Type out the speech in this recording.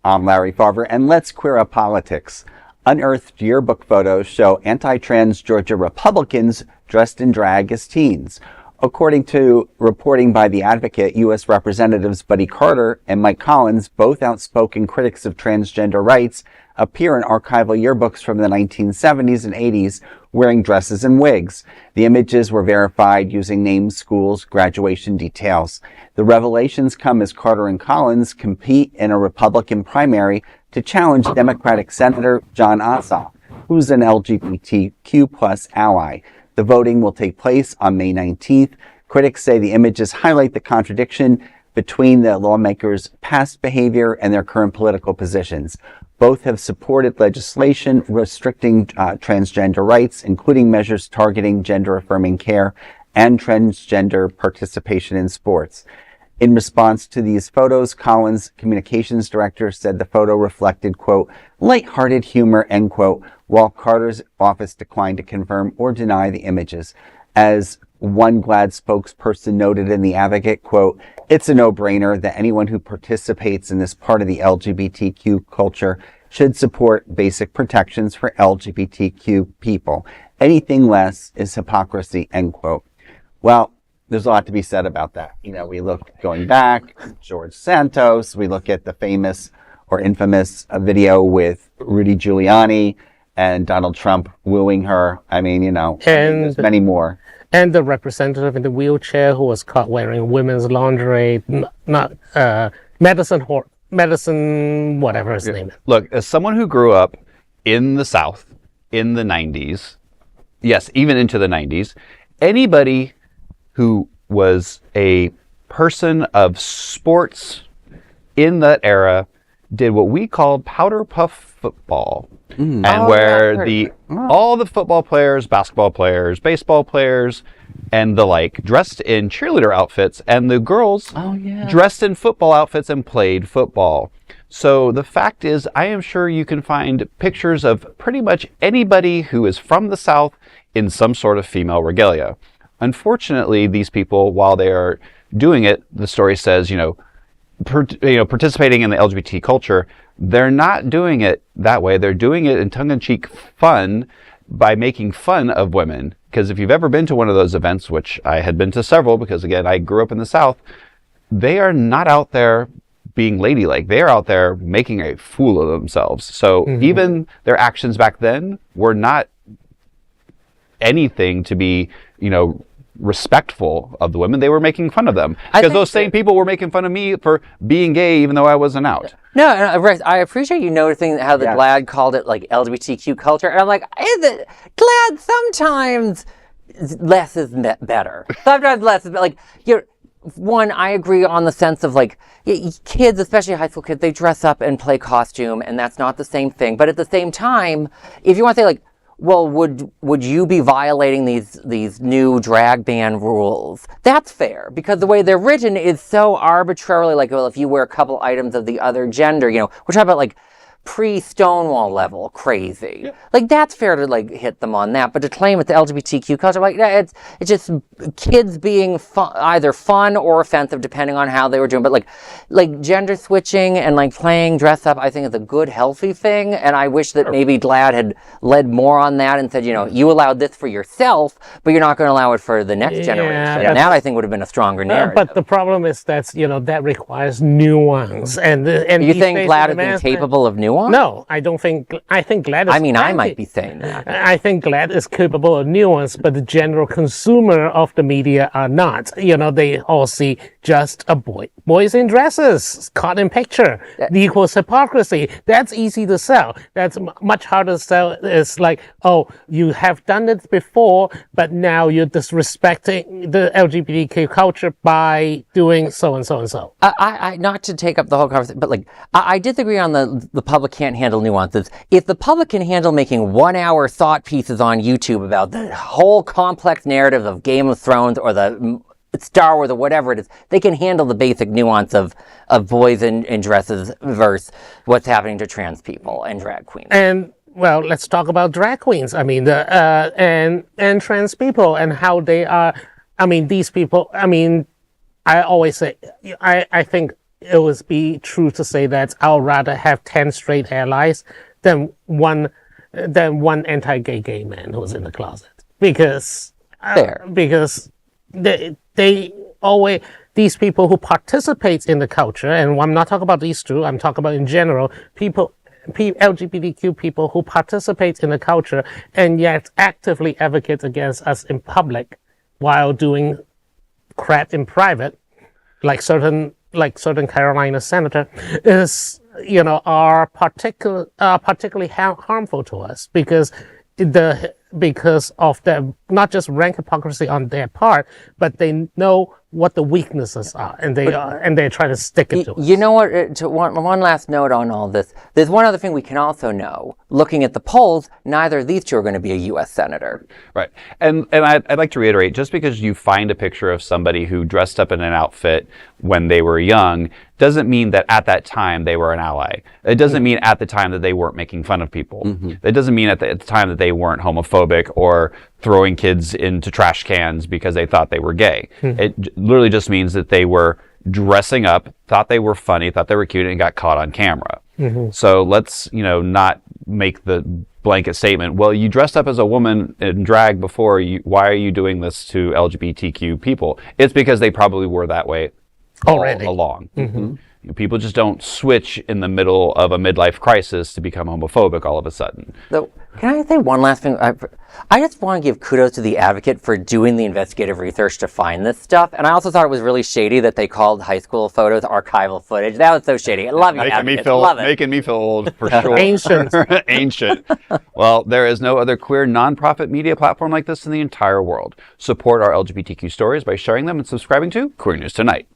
I'm Larry Farver, and let's queer up politics. Unearthed yearbook photos show anti-trans Georgia Republicans dressed in drag as teens. According to reporting by The Advocate, U.S. Representatives Buddy Carter and Mike Collins, both outspoken critics of transgender rights, appear in archival yearbooks from the 1970s and 80s wearing dresses and wigs. The images were verified using names, schools, graduation details. The revelations come as Carter and Collins compete in a Republican primary to challenge Democratic Senator Jon Ossoff, who's an LGBTQ plus ally. The voting will take place on May 19th. Critics say the images highlight the contradiction between the lawmakers' past behavior and their current political positions. Both have supported legislation restricting transgender rights, including measures targeting gender-affirming care and transgender participation in sports. In response to these photos, Collins' communications director said the photo reflected, quote, lighthearted humor, end quote, while Carter's office declined to confirm or deny the images. As one GLAAD spokesperson noted in The Advocate, quote, it's a no-brainer that anyone who participates in this part of the LGBTQ culture should support basic protections for LGBTQ people. Anything less is hypocrisy, end quote. Well, there's a lot to be said about that. You know, we look going back, George Santos, we look at the famous or infamous video with Rudy Giuliani and Donald Trump wooing her. I mean, you know, and there's many more. And the representative in the wheelchair who was caught wearing women's lingerie, medicine, whatever his name is. Look, as someone who grew up in the South in the 90s, yes, even into the 90s, anybody who was a person of sports in that era did what we called powder puff football. All the football players, basketball players, baseball players, and the like dressed in cheerleader outfits, and the girls dressed in football outfits and played football. So the fact is, I am sure you can find pictures of pretty much anybody who is from the South in some sort of female regalia. Unfortunately, these people, while they are doing it, the story says, participating in the LGBT culture, they're not doing it that way. They're doing it in tongue-in-cheek fun by making fun of women. Because if you've ever been to one of those events, which I had been to several, because again, I grew up in the South, they are not out there being ladylike. They are out there making a fool of themselves. So even their actions back then were not anything to be, respectful of the women. They were making fun of them. Because those same people were making fun of me for being gay, even though I wasn't out. No, I appreciate you noticing how the GLAAD called it like LGBTQ culture. And I'm like, GLAAD, sometimes less is better. Sometimes less is better. Like, one, I agree on the sense of like, kids, especially high school kids, they dress up and play costume, and that's not the same thing. But at the same time, if you want to say like, well, would you be violating these new drag ban rules? That's fair, because the way they're written is so arbitrarily like, well, if you wear a couple items of the other gender, we're talking about like pre-Stonewall level crazy. Like, that's fair to like hit them on that, but to claim it's the LGBTQ culture, like it's just kids being either fun or offensive depending on how they were doing. But like gender switching and like playing dress up, I think is a good, healthy thing. And I wish that maybe GLAAD had led more on that and said, you allowed this for yourself, but you're not going to allow it for the next generation. And that I think would have been a stronger narrative. But the problem is that requires nuance. And you think GLAAD is incapable of nuance? No, I don't think. I think GLAAD is. I mean, I might be saying that. I think GLAAD is capable of nuance, but the general consumer of the media are not. They all see just a boys in dresses, caught in picture, equals hypocrisy. That's easy to sell. That's much harder to sell. It's like, oh, you have done it before, but now you're disrespecting the LGBTQ culture by doing so and so and so. I not to take up the whole conversation, but like, I disagree on the public can't handle nuances. If the public can handle making 1-hour thought pieces on YouTube about the whole complex narrative of Game of Thrones or the Star Wars or whatever it is, they can handle the basic nuance of boys in dresses versus what's happening to trans people and drag queens. And well, let's talk about drag queens. I mean, and trans people and how they are. I mean, these people. I mean, I always say, I think it would be true to say that I'll rather have 10 straight allies than one anti-gay man who's in the closet. Because they always, these people who participate in the culture, and I'm not talking about these two, I'm talking about in general, LGBTQ people who participate in the culture and yet actively advocate against us in public while doing crap in private, like certain Carolina senator, are particularly harmful to us because of the not just rank hypocrisy on their part, but they know what the weaknesses are, and they're trying to stick it to us. You know what? One last note on all this. There's one other thing we can also know. Looking at the polls, neither of these two are going to be a U.S. senator. Right. And I'd like to reiterate, just because you find a picture of somebody who dressed up in an outfit when they were young doesn't mean that at that time they were an ally. It doesn't mean at the time that they weren't making fun of people. It doesn't mean at the time that they weren't homophobic or throwing kids into trash cans because they thought they were gay. It literally just means that they were dressing up, thought they were funny, thought they were cute, and got caught on camera. So let's, not make the blanket statement, well, you dressed up as a woman in drag before, why are you doing this to LGBTQ people? It's because they probably were that way already all along. People just don't switch in the middle of a midlife crisis to become homophobic all of a sudden. So, can I say one last thing? I just want to give kudos to the Advocate for doing the investigative research to find this stuff. And I also thought it was really shady that they called high school photos archival footage. That was so shady. I love you, Advocate. Making me feel old, for sure. Ancient. Ancient. Well, there is no other queer nonprofit media platform like this in the entire world. Support our LGBTQ stories by sharing them and subscribing to Queer News Tonight.